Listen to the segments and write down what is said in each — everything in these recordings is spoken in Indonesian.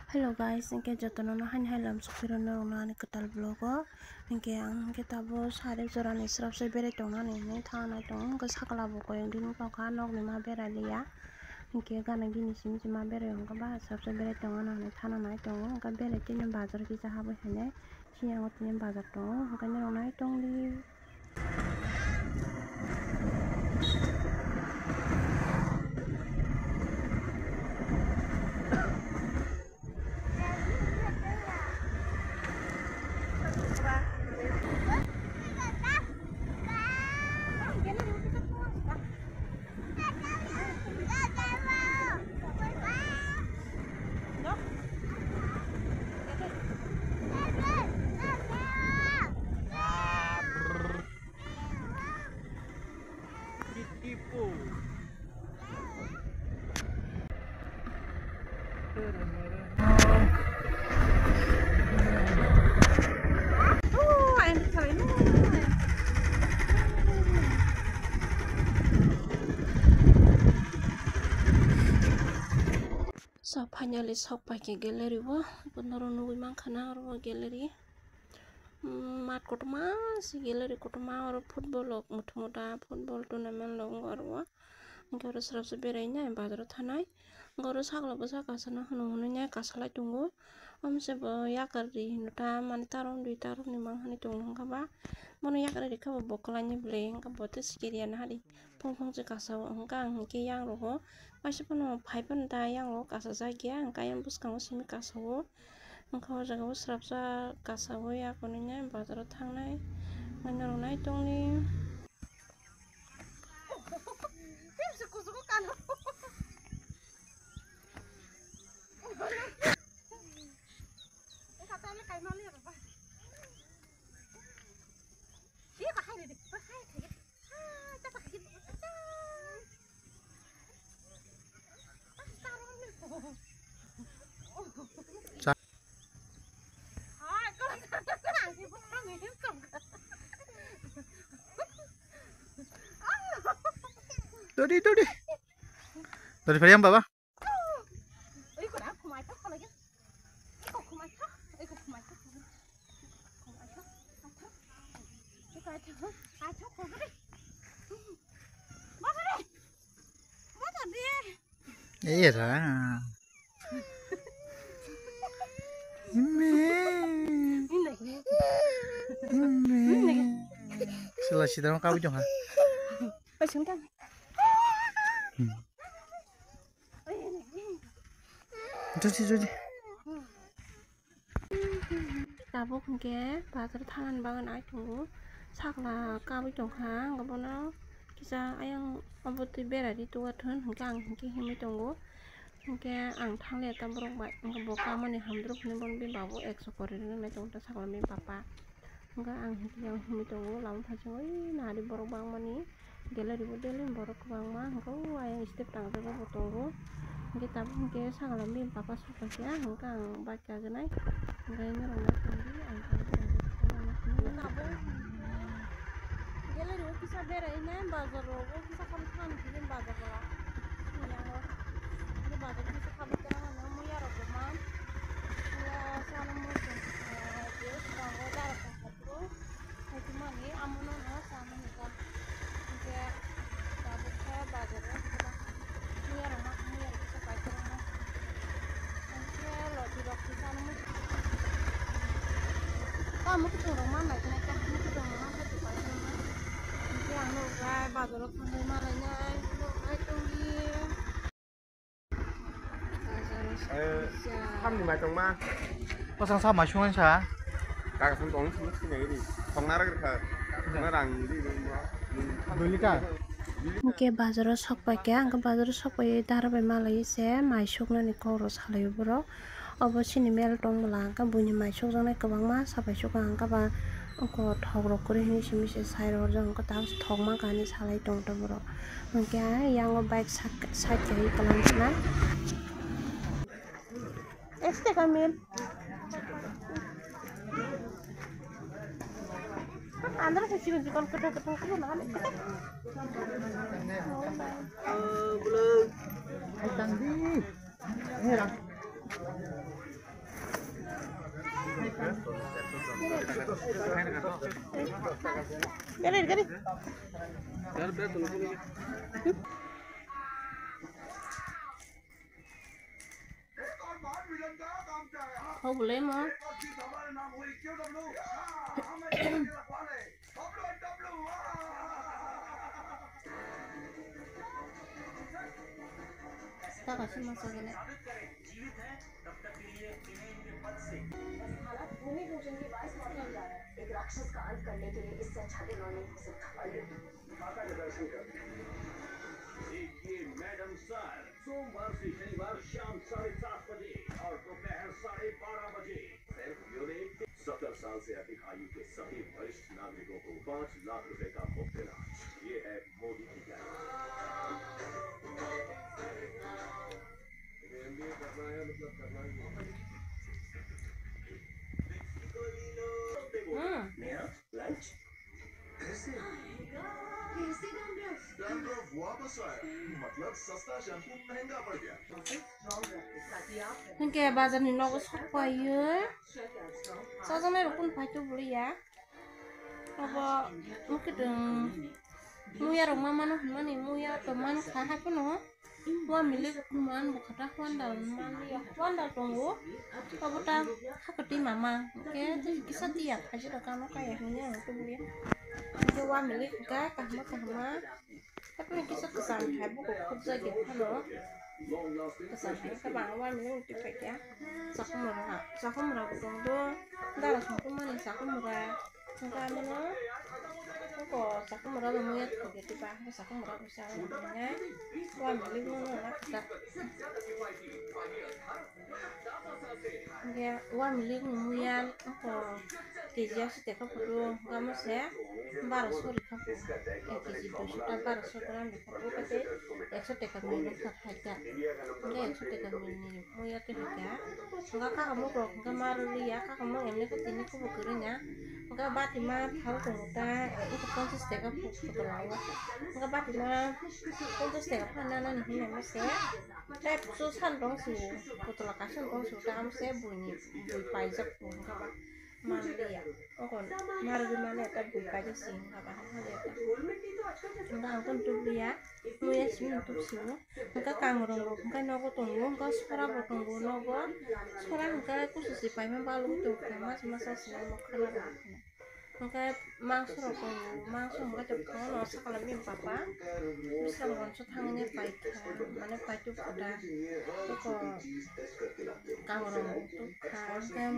Hello guys, ingke jotono no halam sukiro no nani ketal blogo ingke ang kita bo sare jorani srap se bere tongna ni thana tong ko sakala bo ko yang dinu ka nok ni ma bera liya ingke gana gini sim ma bere ang ka ba srap se bere tongna ni thana nai tong ka bere tin bazar ki sa habo hene siang ot tin bazar tong ka ni nai tong li So finally sok pakai gallery wo penoro nunggu mangkana oro gallery mat kotma si gallery kotma oro football muda football tournament lo oro ngoro srap se berainya bazar thanai ngoro sagla basa kasana hono nya kasala tungo amse bo yakari nuta man taron dui taron ni mang hani tungo kaba mono yakari ka bo boklani ble ka bote sikirian hari pongpong je kasaw angka angke yang roho masih penuh pipe da yang lo kasa saja angka yang bus kamu simi kasawo angka jaga bus rapsa kasawo ya konunya bazar thangnai manarunai tongni Dodi. Dari Varian Baba. Iya lah. Selasi dalam kau jong ha. Jadi. Tabuk ke bazar tangan bangan ai tunggu sakla kawi tongkha ngabono kisa ayang ambuti bera di tuwa thun hangkang hangki himi tunggu hangke ang thangle tambrok bai ngabo kamani hamdruk ni bon bi babu 100 kore ni me tongta sakla mi papa hangka ang hangki yang himi tunggu lamun thajeng oi nadi borok bang mani gallery bodelin borok bang ma hangko ayang step tang jago botonggo kita mungkin sakala mi papa suka ya hangkang baca genai gayanya rona tinggi angkang gallery wo bisa bera ina bazar wo bisa kam than kirim bazar wo yang wo ini bazar bisa kam than na mo yaro ko man ya sana mo ko dia sango dar ka ko itu mani amono na sana ni ka ke babu ka bazar wo mo yaro bisa pakai na ke lo di dokter sana mo kamu ketemu mana kena kamu ketemu mana tuh pakai yang lo kayak bazar tanggal marahnya lo kayak tuh thăm thì mà chồng ma Pasang sama cuma sa. cả thằng con nó cái gì thằng nào cái nó rằng đi Beli ka? Oke bazar sok pakai angka bazar sok pakai darbe malai se maisuk nani koros halai bro obosini mel tong belangka bunyi maisuk jang nai kabang ma sabai suk angka ba angko thok rok kore hini simi se sai ro jang angko ta thok ma kani salai tong to bro angke yang bike side kai kalan na este kamil Andra sih sih kalau ketemu mana? Belum. Tangdi. Ini lah. Galeri. Không lấy mà. Ta có xin massage này. एक राक्षस का अंत करने के लिए इससे अच्छा दिन और नहीं हो सकता। माता का दर्शन कर देखिए मैडम सर सोमवार से शनिवार शाम 7:30 बजे और दोपहर 12:30 बजे सिर्फ यूनिट 70 साल से अधिक आयु के सभी वरिष्ठ नागरिकों को 5 लाख रुपए का मुफ्त इलाज। ये है मोदी की गारंटी। करना है मतलब करना ही लंच कैसे डैंड्रफ वापस आया मतलब सस्ता शैम्पू महंगा पड़ गया। Cái bazar ni nó có sắp quay á. Sao trong này nó cũng phải chụp đi á? Apa mungkin dong. Muya rumah mana mana muya teman kah apa no? Wah milik kuman bukan wandal mana ya wandal tunggu. Apa tak hakati mama. Oke, kisah tiap aja dah kamu kayak ini yang itu boleh. Dia wah milik kah kahma. Tapi kisah kesan hai buku kerja gitu no. Kesan hai kabang wah milik itu ya. Sakumura tunggu. Dah langsung mana sakumura. Enggak mana. Kok sakumura lumayan kok gitu pak. Sakumura bisa namanya. Wah milik mana lah kita. Ya, wah milik lumayan. Kok kerja sih tak perlu. Kamu saya baru sore kamu. Kerja itu sudah baru sore kan. Kamu kata, ekso tekan minum sahaja. Enggak ekso tekan minum. Muya tuh ya. Enggak kamu kok enggak malu ya. Kamu ini kesini aku bukunya. Enggak bati mah harus tungguta itu konsis tega foto lawa enggak bati mah konsis tega panana nih mas ya tapi susah dong sih foto lokasi dong sudah kamu saya bunyi pajak pun enggak apa mandi ya oh mari gimana ya tapi pajak sih enggak apa ya enggak aku tuh ya mau ya sih untuk sih enggak kangen enggak nopo tunggu enggak sekarang tunggu nopo sekarang enggak aku sih payah balu tuh mas masa sih mau kenal Maka masuk enggak coba no sekolah min papa bisa langsung tangannya baik mana baju udah itu kalau itu kan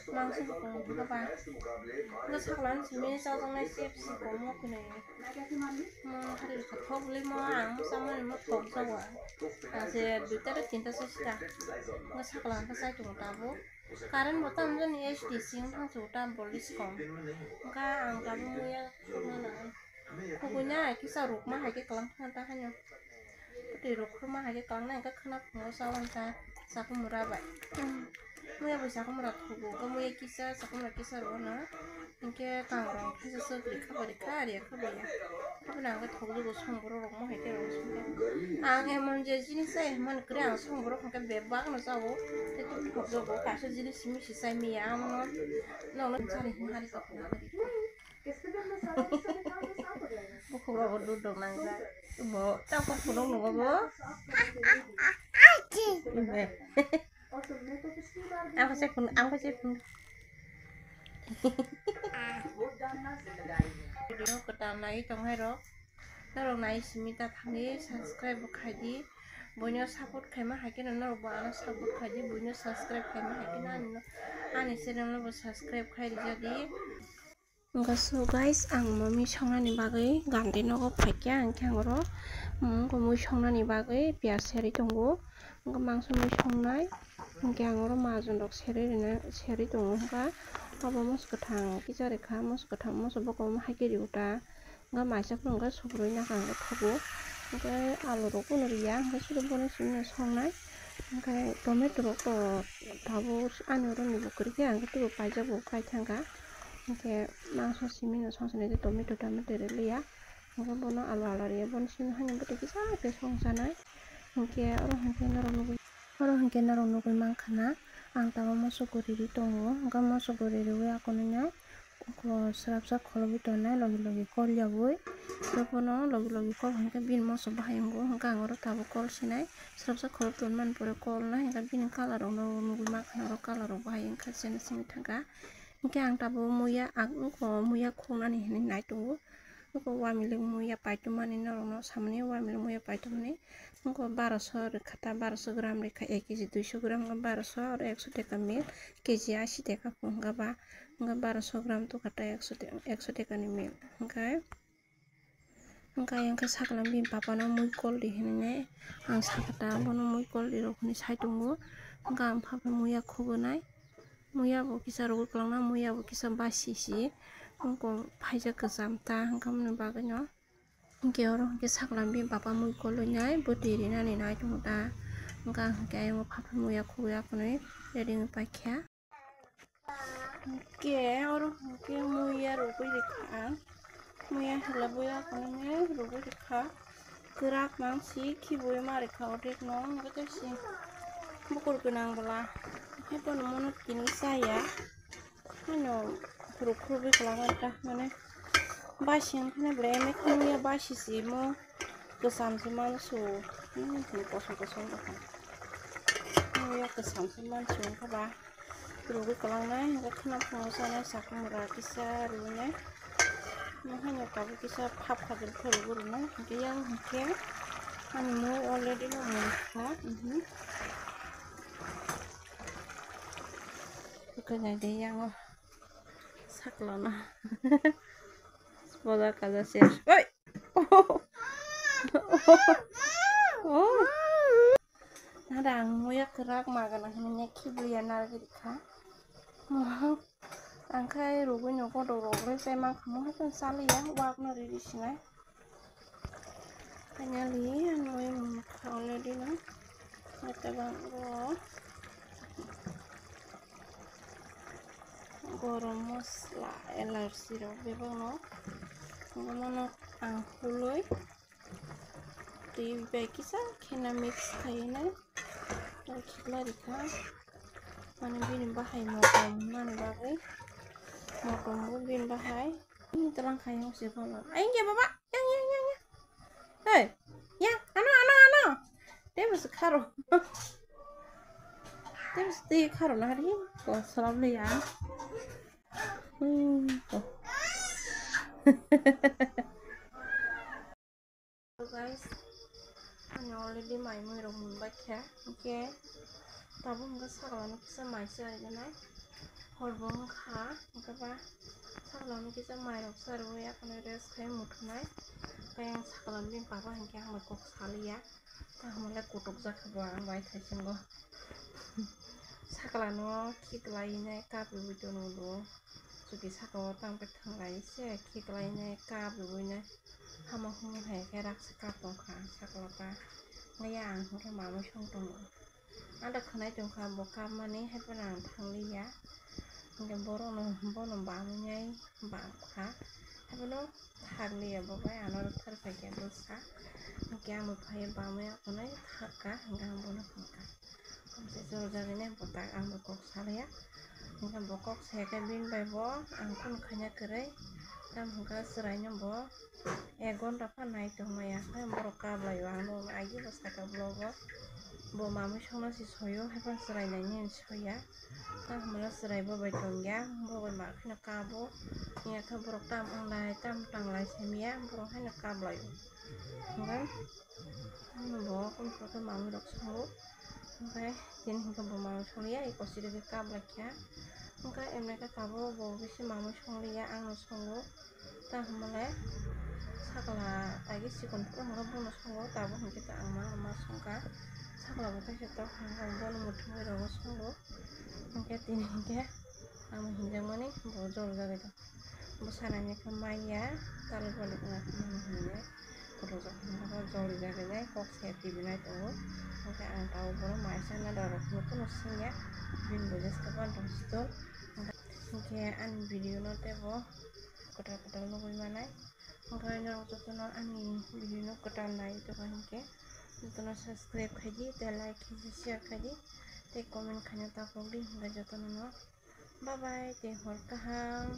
langsung apa nggak sekolah sini soalnya siap sih kamu kena mau hari ketemu beli mau sama mau kong sama saya duitnya ada cinta susah nggak sekolah saya cuma tahu Karen botam jon HD sing thang suta bolis kom ka ang kamu ya mana pokoknya kisah rumah lagi kelang ta hanya di rumah lagi kelang nang ka kena pengusahaan ta saku muraba mu ya bisa kamu ratu kamu ya kisah saku muraba kisah rona ingke kang rong kisah segeri kabari kari ya kabaya apa nang ka thogu go songboro rumah lagi rong ang emon je jini saya man kre ang songboro ka bebak no sawo itu thogu go ka jini simi sisai mi ya mo no cari hari ka buku lo duduk nangga bo tak kok pulang lo bo aku sih video ketanai tong hai ro naro nai simita thangi subscribe khai bonya support khaima hakin naro bana support khai bonya subscribe khaima hakin ani channel lo subscribe khai jadi enggak so guys ang mami songnani bagai gande nogo phakya ang khangro mui songnani bagai pias seri tongo enggak mangso mui songnai angro majun dok seri tongo ka aba mos kathang kijare kha mos kathang mos boko haikeri uta enggak masak enggak sobroi na kang thobo enggak alu roko noriya enggak sudah bone simne songnai enggak tomato roko tabo anu ro ni bukri ke ang tu paja bo kai thanga Oke, langsung simin langsung itu tomato dari ya. Mungkin bono alu ya bon sini hanya betul bisa besong sana. Oke, orang hengke naruh nunggu mangkana. Ang tahu masuk guriri tongo, enggak masuk guriri we aku nanya. ko serap kholobi tonai logi kol jaboi tepono logi kol hingke bin moso bahayongo hingke angoro tabo kol sinai serap kholob ton man pore kol na hingke bin colour rok no nugui mankhana aro colour rok bahai hingke sini sini thangka hingke ang tabo muya muya khongnani hinui nai tongo hingke wamiling muya paitomani norok no samani wamiling muya paitomani hingke 1200 rekha 1200 gram rekha 1 kg 200 gram 1200 aro 100 taka mil kg 80 taka po hingke ba 1200 gram to kata 100 taka ni mil hingke saklam bin papa no mui kol di hinai ang sakata bono mui kol di rok ni sai tongo hingke ang papa muya khobonai muya bo kisa rogoi kolangna muya bo kisa basi si hingke paija kesam ta hingke moni bagui no hingke oro hingke saklam bin papa mui kol nai botiri nani nai tongo ta hingke ayong papa muya khoboi akonoi ready ong paikha hingke oro hingke muya rogoi rekha muya hilaboi akonoi rogoi rekha kerak mangsi khiboi ma rekha odek no hingke si bukur gonang bala hebono mono tini saya hano khuruboi kolama ta mane basi hingke bla eme muya basi si mo kesam si manso kosong kosong muya kesam si manso hingke ba rogoi kolangna hingke khana phungo sanai sakumra kisa rune hanya kabu kisa phap khadir rogoi rune hingke yang hingke ani moi already no mukha bukannya dia yang saklana bola kaza ses oi oh ada muya kerak magana hanya khibli anar gekha angkai rogoi no godo rogoi sai ma khamo hakan sali ya wak no ri sinai finally noi already no mata bang ro gorom mosla elarsi rok bebang no ngomono ang huloi tui bai kisa khena mix khaina tar khibla rekha mane bin bahai motom mane bagai motom bu bin bahai ini telang khayong si bola aing ya baba yang hey yang ano tebus kharo tebus ti kharo na hari ko salam le ya so guys I already mai moi rok munbai kha hingke tabo hingke saklano kisa mai sarigana horbo wngkha hingke ba saklano kisa mai rok sarwoi akonoi rest khai muthunai tei ang saklam bin papa hingke ang kok saliya tahmole kutuk jakabo ang bai thaisingo saklano khiklainai kapi tono do juki sakao tangpai thanglai se khiklainai kapi nai hama humo hai ke raksa kap tongkha saklapa ngaya ang hingke mamoi song tongo ada khanai tongkha bo kap mani haipana ang thangliya hingke borok no bono bamonyai bamkha haipano thakliya bo bai ano tharpai ke bosa hingke ang phai bamoi akonoi thakka hingke ang bono hingka kamse jor jari botak ang kok saliya hingke bo kok seke bin bai bo ang kun khanya kwrui tam hingke serai no bo 1 ghonta phanai tongmaya hai borok kablaio ang bo agi bo saka vlogo bo mamoi songno si soyo haipan serai naini soya ta hamla serai bo bai tongya bo bai ma khina kabo nya kha borok tam anglai tam tanglai semia borok haino kablaio hingke bo kun photo mamoi rok songo hingke tin hingke bo mamoi songliya ekosiri ke kablakha hingke emne ke tabo bo bisi mamoi songliya angno songo ta hamle sakla agi sikon pura hingke bono songo tabo hingke ta ang ma songka sakla bo kaisa to hingke bono muthungoi rogo songo hingke tini hingke ang hingjamani bo jor jagai to bo sanani khe maiya tali balik na hinne rojak hingke jor jagai kok se tv nai tongo hingke ang tabo bono maisa na darok nukuno singya bin bo jeska bantong sitor hingke ani video no tebo kotal kotal nugui manai hingke norok jotono ani video no kotal nai tongo hingke jotono subscribe khaidi tei like khaidi share khaidi tei comment khaina tapokdi hingke jotono no bye bye tei hor kaham।